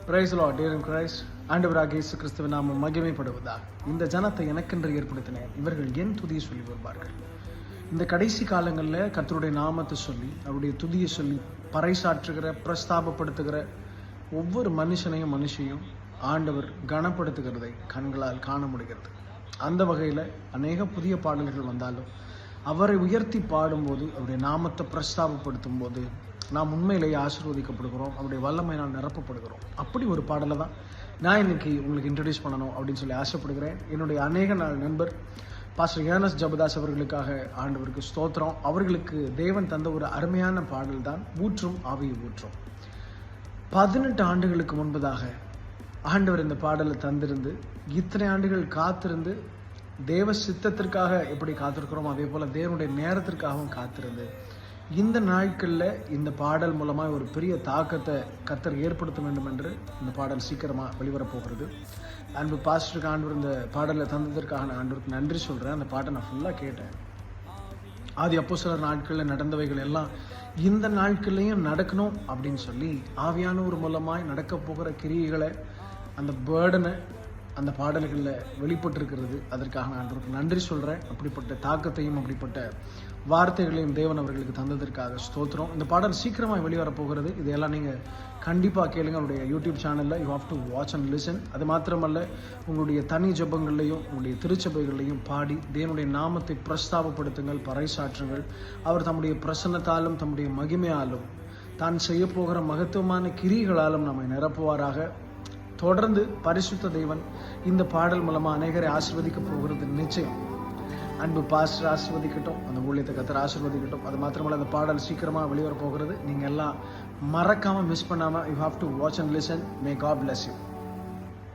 Price lord dear in Christ. ஆண்டவராகிய இயேசு கிறிஸ்துவின் நாமம் மகிமைப்படுவதாக. இந்த ஜனத்தை எனக்கென்று ஏற்படுத்தினேன், இவர்கள் என் துதியை சொல்லி வருவார்கள். இந்த கடைசி காலங்களில் கர்த்தருடைய நாமத்தை சொல்லி அவருடைய துதியை சொல்லி பறைசாற்றுகிற பிரஸ்தாபப்படுத்துகிற ஒவ்வொரு மனுஷனையும் ஆண்டவர் கனப்படுத்துகிறதை கண்களால் காண முடிகிறது. அந்த வகையில் அநேக புதிய பாடல்கள் வந்தாலும் அவரை உயர்த்தி பாடும்போது, அவருடைய நாமத்தை பிரஸ்தாபப்படுத்தும் போது நாம் உண்மையிலேயே ஆசீர்வதிக்கப்படுகிறோம், அவருடைய வல்லமையினால் நிரப்பப்படுகிறோம். அப்படி ஒரு பாடலை தான் நான் இன்னைக்கு உங்களுக்கு இன்ட்ரடியூஸ் பண்ணணும் அப்படின்னு சொல்லி ஆசைப்படுகிறேன். என்னுடைய அநேக நாள் நண்பர் பாஸ்டர் ஏர்னஸ்ட் ஜெபதாஸ் அவர்களுக்காக ஆண்டவருக்கு ஸ்தோத்திரம். அவர்களுக்கு தேவன் தந்த ஒரு அருமையான பாடல் தான் ஊற்றும் ஆவியை ஊற்றும். 18 ஆண்டுகளுக்கு முன்பதாக ஆண்டவர் இந்த பாடலை தந்திருந்து, இத்தனை ஆண்டுகள் காத்திருந்து, தேவ சித்தத்திற்காக எப்படி காத்திருக்கிறோம் அதே போல தேவனுடைய நேரத்திற்காகவும் காத்திருந்து, இந்த நாட்களில் இந்த பாடல் மூலமாக ஒரு பெரிய தாக்கத்தை கர்த்தர் ஏற்படுத்த வேண்டும் என்று இந்த பாடல் சீக்கிரமாக வெளிவரப்போகிறது. அன்பு பாஸ்டருக்கு ஆண்டவர் இந்த பாடலை தந்ததற்காக நான் ஆண்டவருக்கு நன்றி சொல்கிறேன். அந்த பாட்டை நான் ஃபுல்லாக கேட்டேன். ஆதி அப்போஸ்தலர் நாட்களில் நடந்தவைகள் எல்லாம் இந்த நாட்கள்லையும் நடக்கணும் அப்படின்னு சொல்லி ஆவியானவர் மூலமாய் நடக்க போகிற கிரியைகளை, அந்த பேர்டனை அந்த பாடல்களில் வெளிப்பட்டிருக்கிறது. அதற்காக நான் ஆண்டவருக்கு நன்றி சொல்கிறேன். அப்படிப்பட்ட தாக்கத்தையும் அப்படிப்பட்ட வார்த்தைகளையும் தேவன் அவர்களுக்கு தந்ததற்காக ஸ்தோத்திரம். இந்த பாடல் சீக்கிரமாக வெளிவரப்போகிறது. இதையெல்லாம் நீங்கள் கண்டிப்பாக கேளுங்க. அவருடைய யூடியூப் சேனலில் you have to watch and listen. அது மாத்திரமல்ல, உங்களுடைய தனி ஜெபங்கள்லையும் உங்களுடைய திருச்சபைகள்லையும் பாடி தேவனுடைய நாமத்தை பிரஸ்தாபப்படுத்துங்கள், பறைசாற்றுங்கள். அவர் தம்முடைய பிரசன்னத்தாலும் தம்முடைய மகிமையாலும் தான் செய்ய போகிற மகத்துவமான கிரிகளாலும் நம்மை நிரப்புவாராக. தொடர்ந்து பரிசுத்த தேவன் இந்த பாடல் மூலமா அநேகரை ஆசீர்வதிக்க போகிறது நிச்சயம். அன்பு பாஸ்டர் ஆசீர்வதிக்கட்டும், அந்த ஊழியத்தை கர்த்தர் ஆசீர்வதிக்கட்டும். அது மாத்திரமல்ல, அந்த பாடல் சீக்கிரமாக வெளிவர போகிறது. நீங்கள் எல்லாம் மறக்காமல் மிஸ் பண்ணாமல் you have to watch and listen. May God bless you.